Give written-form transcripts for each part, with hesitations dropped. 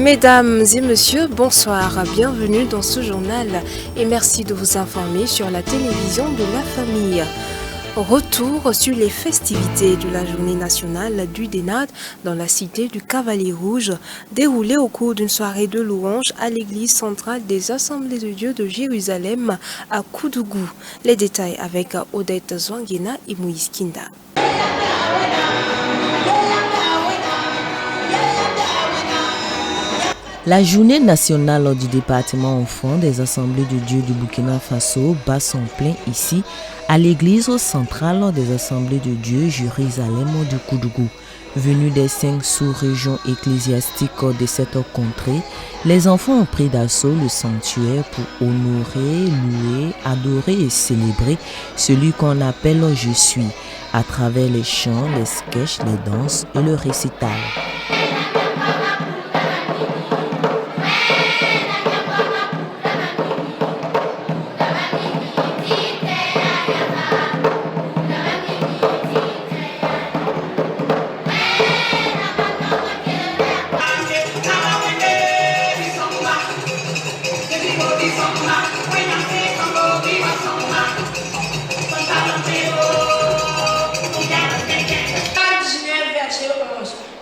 Mesdames et messieurs, bonsoir, bienvenue dans ce journal et merci de vous informer sur la télévision de la famille. Retour sur les festivités de la journée nationale du Dénad dans la cité du Cavalier Rouge, déroulée au cours d'une soirée de louanges à l'église centrale des Assemblées de Dieu de Jérusalem à Koudougou. Les détails avec Odette Zouanguena et Moïse Kinda. La journée nationale du département enfant des Assemblées de Dieu du Burkina Faso bat son plein ici à l'église centrale des Assemblées de Dieu Jérusalem de Koudougou. Venus des 5 sous-régions ecclésiastiques de cette contrée, les enfants ont pris d'assaut le sanctuaire pour honorer, louer, adorer et célébrer celui qu'on appelle « Je suis » à travers les chants, les sketchs, les danses et le récital.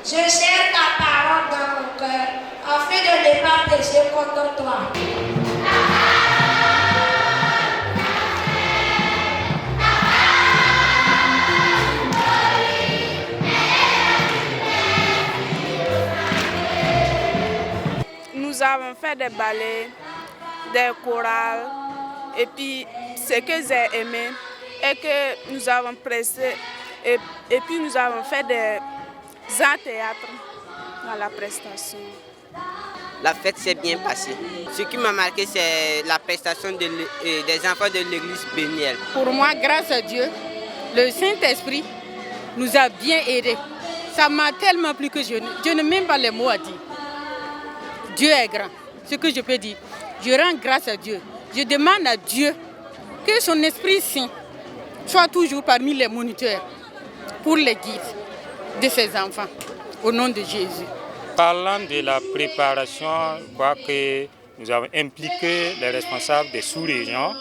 Je serre ta parole dans mon cœur, afin de ne pas pécher contre toi. Nous avons fait des ballets, des chorales, et puis ce que j'ai aimé est que nous avons pressé, et puis nous avons fait des théâtre dans la prestation. La fête s'est bien passée. Ce qui m'a marqué, c'est la prestation des enfants de l'église Béniel. Pour moi, grâce à Dieu, le Saint-Esprit nous a bien aidés. Ça m'a tellement plu que je n'ai même pas les mots à dire. Dieu est grand, ce que je peux dire. Je rends grâce à Dieu. Je demande à Dieu que son Esprit Saint soit toujours parmi les moniteurs pour les guides de ses enfants, au nom de Jésus. Parlant de la préparation, je crois que nous avons impliqué les responsables des sous-régions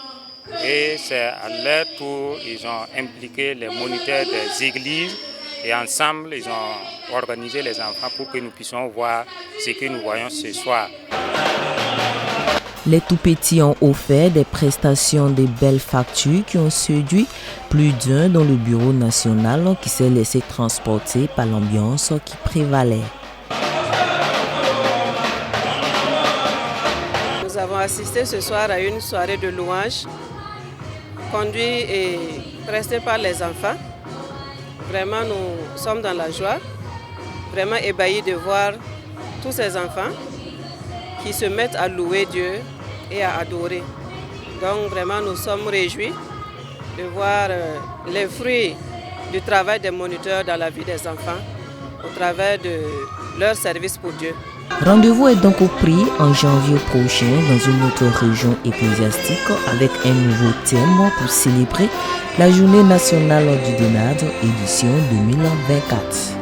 et c'est à leur tour, ils ont impliqué les moniteurs des églises et ensemble, ils ont organisé les enfants pour que nous puissions voir ce que nous voyons ce soir. Les tout-petits ont offert des prestations de belles factures qui ont séduit plus d'un dans le bureau national qui s'est laissé transporter par l'ambiance qui prévalait. Nous avons assisté ce soir à une soirée de louanges conduite et prestée par les enfants. Vraiment, nous sommes dans la joie, vraiment ébahis de voir tous ces enfants qui se mettent à louer Dieu et à adorer. Donc vraiment nous sommes réjouis de voir les fruits du travail des moniteurs dans la vie des enfants au travers de leur service pour Dieu. Rendez-vous est donc pris en janvier prochain dans une autre région ecclésiastique avec un nouveau thème pour célébrer la journée nationale du Dénad édition 2024.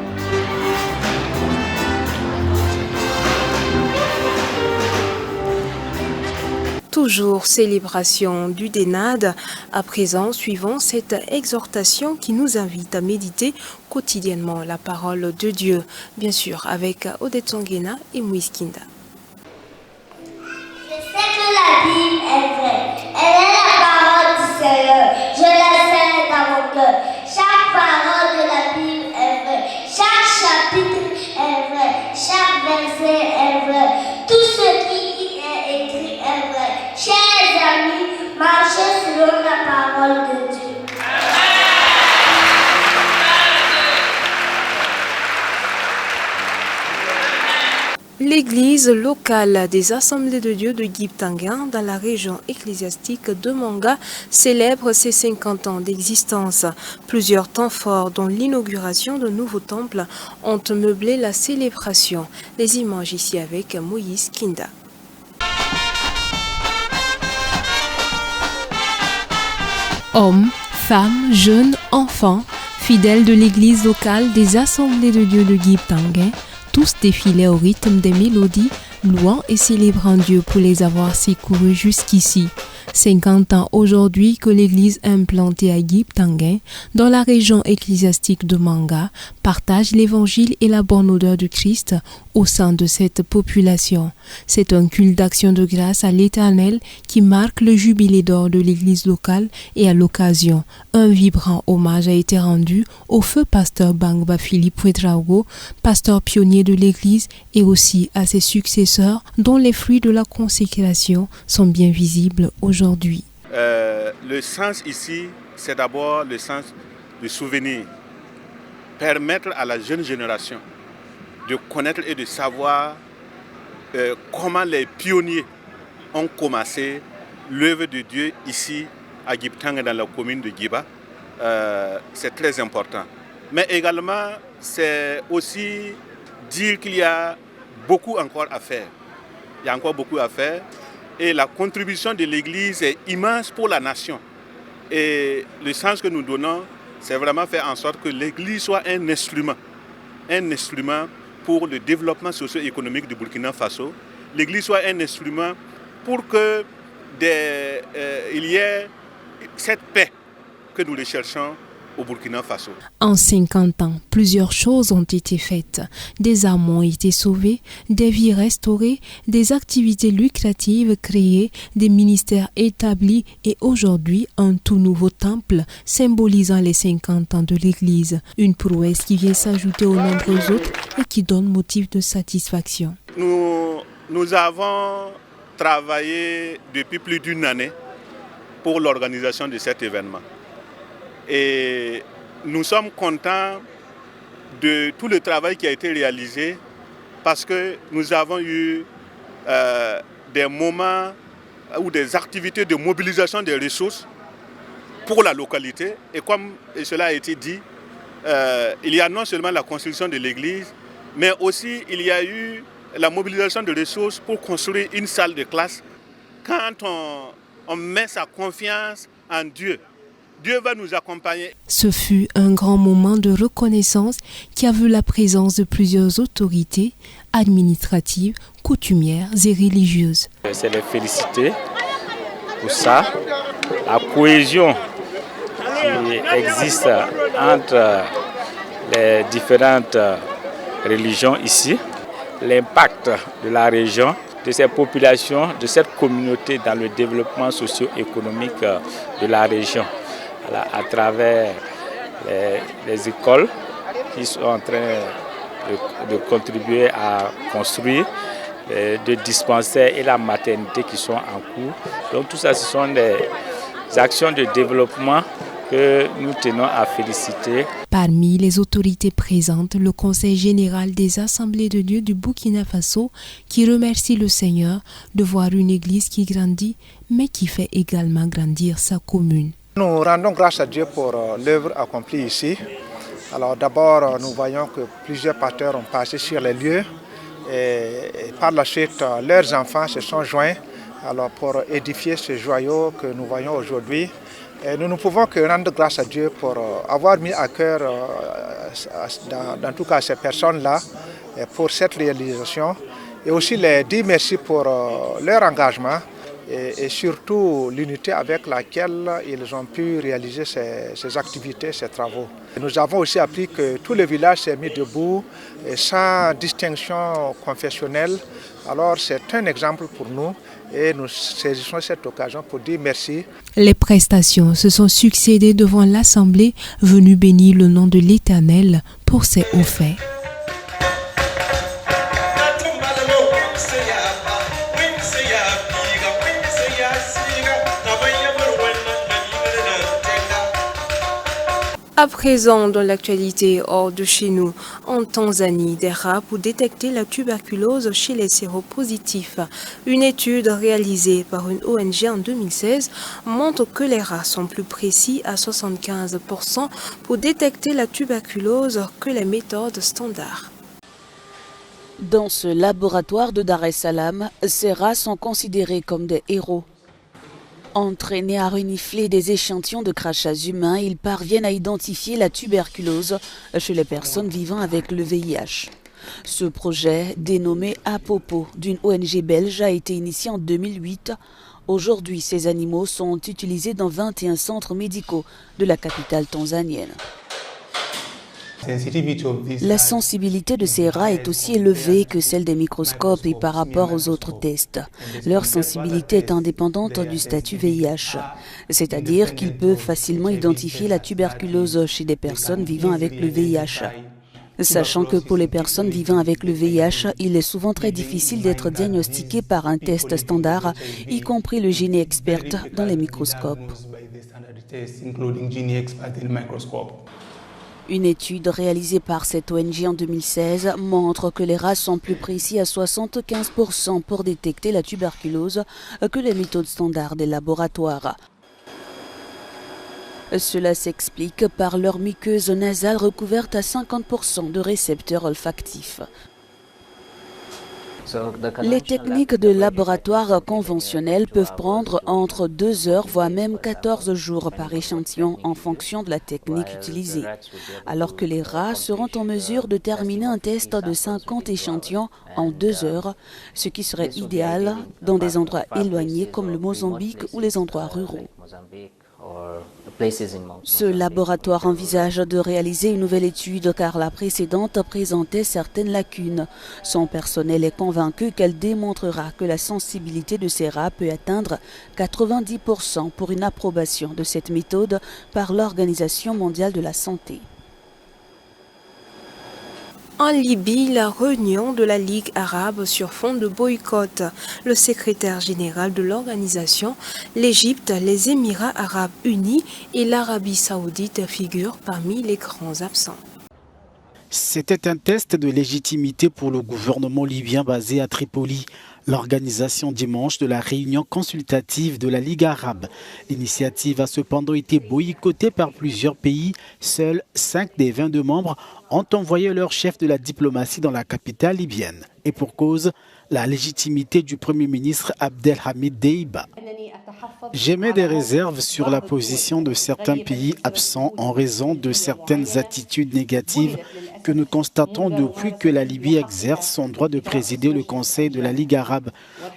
Toujours célébration du Dénad, à présent suivons cette exhortation qui nous invite à méditer quotidiennement la parole de Dieu, bien sûr avec Odette Zouanguena et Moïse Kinda. Je sais que la Bible est vraie, elle est la parole du Seigneur, je la sais dans mon cœur. Chaque parole de la Bible est vraie, chaque chapitre est vrai, chaque verset est vrai, tout ce qui y est écrit est vrai. Chers amis, marchez selon la parole de Dieu. L'église locale des Assemblées de Dieu de Guiptanguin dans la région ecclésiastique de Manga célèbre ses 50 ans d'existence. Plusieurs temps forts, dont l'inauguration de nouveaux temples, ont meublé la célébration. Les images ici avec Moïse Kinda. Hommes, femmes, jeunes, enfants, fidèles de l'église locale des Assemblées de Dieu de Guiptanguin, tous défilaient au rythme des mélodies louant et célébrant Dieu pour les avoir secourus jusqu'ici. 50 ans aujourd'hui que l'église implantée à Giptanguin, dans la région ecclésiastique de Manga, partage l'évangile et la bonne odeur du Christ au sein de cette population. C'est un culte d'action de grâce à l'Éternel qui marque le jubilé d'or de l'église locale et à l'occasion, un vibrant hommage a été rendu au feu pasteur Bangba Philippe Ouedraogo, pasteur pionnier de l'église, et aussi à ses successeurs dont les fruits de la consécration sont bien visibles aujourd'hui. Le sens ici, c'est d'abord le sens du souvenir. Permettre à la jeune génération de connaître et de savoir comment les pionniers ont commencé l'œuvre de Dieu ici à Giptanguin, dans la commune de Giba. C'est très important. Mais également, c'est aussi dire qu'il y a beaucoup encore à faire. Il y a encore beaucoup à faire. Et la contribution de l'Église est immense pour la nation. Et le sens que nous donnons, c'est vraiment faire en sorte que l'Église soit un instrument pour le développement socio-économique du Burkina Faso. L'Église soit un instrument pour que il y ait cette paix que nous recherchons au Burkina Faso. En 50 ans, plusieurs choses ont été faites. Des âmes ont été sauvées, des vies restaurées, des activités lucratives créées, des ministères établis et aujourd'hui un tout nouveau temple symbolisant les 50 ans de l'Église. Une prouesse qui vient s'ajouter aux nombreuses autres et qui donne motif de satisfaction. Nous avons travaillé depuis plus d'une année pour l'organisation de cet événement. Et nous sommes contents de tout le travail qui a été réalisé parce que nous avons eu des moments ou des activités de mobilisation des ressources pour la localité. Et comme cela a été dit, il y a non seulement la construction de l'église, mais aussi il y a eu la mobilisation de ressources pour construire une salle de classe. Quand on met sa confiance en Dieu, Dieu va nous accompagner. Ce fut un grand moment de reconnaissance qui a vu la présence de plusieurs autorités administratives, coutumières et religieuses. C'est les féliciter pour ça. La cohésion qui existe entre les différentes religions ici, l'impact de la région, de ces populations, de cette communauté dans le développement socio-économique de la région. À travers les écoles qui sont en train de contribuer à construire, de dispensaires et la maternité qui sont en cours. Donc tout ça, ce sont des actions de développement que nous tenons à féliciter. Parmi les autorités présentes, le Conseil général des Assemblées de Dieu du Burkina Faso qui remercie le Seigneur de voir une église qui grandit, mais qui fait également grandir sa commune. Nous rendons grâce à Dieu pour l'œuvre accomplie ici. Alors d'abord, nous voyons que plusieurs pasteurs ont passé sur les lieux et par la suite, leurs enfants se sont joints pour édifier ce joyau que nous voyons aujourd'hui. Et nous ne pouvons que rendre grâce à Dieu pour avoir mis à cœur, dans tout cas ces personnes-là, pour cette réalisation. Et aussi les dire merci pour leur engagement. Et surtout l'unité avec laquelle ils ont pu réaliser ces activités, ces travaux. Nous avons aussi appris que tout le village s'est mis debout sans distinction confessionnelle. Alors c'est un exemple pour nous et nous saisissons cette occasion pour dire merci. Les prestations se sont succédées devant l'Assemblée venue bénir le nom de l'Éternel pour ses hauts faits. À présent, dans l'actualité hors de chez nous, en Tanzanie, des rats pour détecter la tuberculose chez les séropositifs. Une étude réalisée par une ONG en 2016 montre que les rats sont plus précis à 75% pour détecter la tuberculose que les méthodes standards. Dans ce laboratoire de Dar es Salaam, ces rats sont considérés comme des héros. Entraînés à renifler des échantillons de crachats humains, ils parviennent à identifier la tuberculose chez les personnes vivant avec le VIH. Ce projet, dénommé Apopo, d'une ONG belge, a été initié en 2008. Aujourd'hui, ces animaux sont utilisés dans 21 centres médicaux de la capitale tanzanienne. La sensibilité de ces rats est aussi élevée que celle des microscopes et par rapport aux autres tests. Leur sensibilité est indépendante du statut VIH, c'est-à-dire qu'ils peuvent facilement identifier la tuberculose chez des personnes vivant avec le VIH. Sachant que pour les personnes vivant avec le VIH, il est souvent très difficile d'être diagnostiqué par un test standard, y compris le GeneXpert dans les microscopes. Une étude réalisée par cette ONG en 2016 montre que les rats sont plus précis à 75% pour détecter la tuberculose que les méthodes standards des laboratoires. Cela s'explique par leur muqueuse nasale recouverte à 50% de récepteurs olfactifs. Les techniques de laboratoire conventionnelles peuvent prendre entre 2 heures, voire même 14 jours par échantillon en fonction de la technique utilisée, alors que les rats seront en mesure de terminer un test de 50 échantillons en 2 heures, ce qui serait idéal dans des endroits éloignés comme le Mozambique ou les endroits ruraux. Ce laboratoire envisage de réaliser une nouvelle étude car la précédente présentait certaines lacunes. Son personnel est convaincu qu'elle démontrera que la sensibilité de ces rats peut atteindre 90% pour une approbation de cette méthode par l'Organisation mondiale de la santé. En Libye, la réunion de la Ligue arabe sur fond de boycott. Le secrétaire général de l'organisation, l'Égypte, les Émirats arabes unis et l'Arabie saoudite figurent parmi les grands absents. C'était un test de légitimité pour le gouvernement libyen basé à Tripoli. L'organisation dimanche de la réunion consultative de la Ligue arabe. L'initiative a cependant été boycottée par plusieurs pays. Seuls 5 des 22 membres ont envoyé leur chef de la diplomatie dans la capitale libyenne. Et pour cause, la légitimité du Premier ministre Abdelhamid Deiba. J'émets des réserves sur la position de certains pays absents en raison de certaines attitudes négatives que nous constatons depuis que la Libye exerce son droit de présider le Conseil de la Ligue arabe.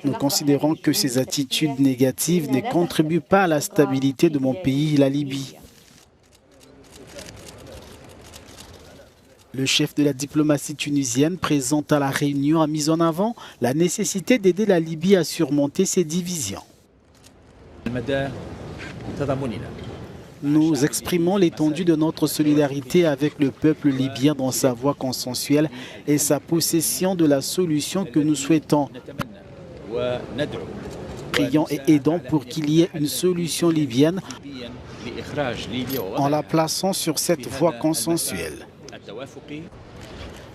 Nous considérons que ces attitudes négatives ne contribuent pas à la stabilité de mon pays, la Libye. Le chef de la diplomatie tunisienne présente à la réunion a mis en avant la nécessité d'aider la Libye à surmonter ses divisions. Nous exprimons l'étendue de notre solidarité avec le peuple libyen dans sa voie consensuelle et sa possession de la solution que nous souhaitons. Prions et aidons pour qu'il y ait une solution libyenne en la plaçant sur cette voie consensuelle.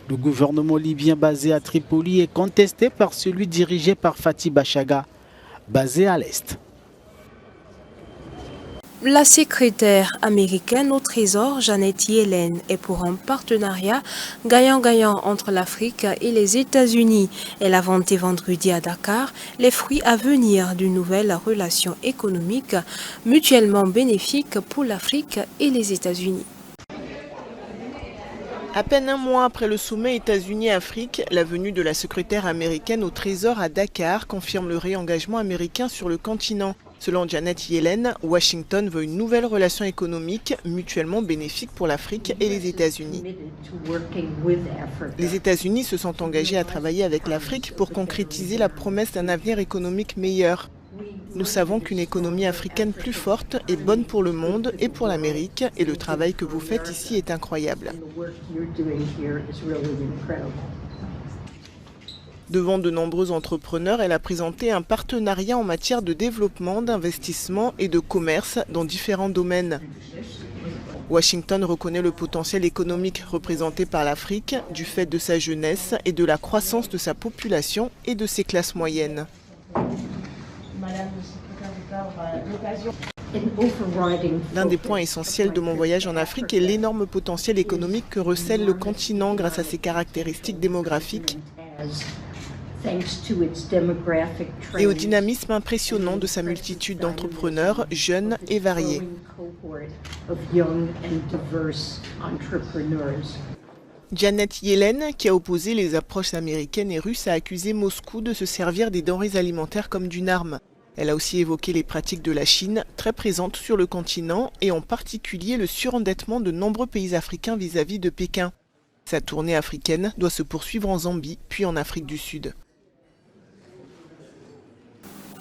Le gouvernement libyen basé à Tripoli est contesté par celui dirigé par Fatih Bachaga, basé à l'Est. La secrétaire américaine au Trésor, Janet Yellen, est pour un partenariat gagnant-gagnant entre l'Afrique et les États-Unis. Elle a vanté vendredi à Dakar les fruits à venir d'une nouvelle relation économique mutuellement bénéfique pour l'Afrique et les États-Unis. À peine un mois après le sommet États-Unis-Afrique, la venue de la secrétaire américaine au Trésor à Dakar confirme le réengagement américain sur le continent. Selon Janet Yellen, Washington veut une nouvelle relation économique mutuellement bénéfique pour l'Afrique et les États-Unis. Les États-Unis se sont engagés à travailler avec l'Afrique pour concrétiser la promesse d'un avenir économique meilleur. Nous savons qu'une économie africaine plus forte est bonne pour le monde et pour l'Amérique, et le travail que vous faites ici est incroyable. Devant de nombreux entrepreneurs, elle a présenté un partenariat en matière de développement, d'investissement et de commerce dans différents domaines. Washington reconnaît le potentiel économique représenté par l'Afrique du fait de sa jeunesse et de la croissance de sa population et de ses classes moyennes. L'un des points essentiels de mon voyage en Afrique est l'énorme potentiel économique que recèle le continent grâce à ses caractéristiques démographiques et au dynamisme impressionnant de sa multitude d'entrepreneurs jeunes et variés. Janet Yellen, qui a opposé les approches américaines et russes, a accusé Moscou de se servir des denrées alimentaires comme d'une arme. Elle a aussi évoqué les pratiques de la Chine, très présentes sur le continent, et en particulier le surendettement de nombreux pays africains vis-à-vis de Pékin. Sa tournée africaine doit se poursuivre en Zambie, puis en Afrique du Sud.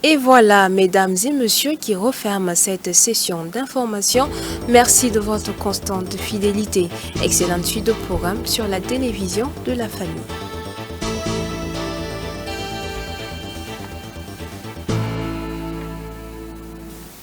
Et voilà, mesdames et messieurs, qui referme cette session d'information. Merci de votre constante fidélité. Excellente suite de programme sur la télévision de la famille.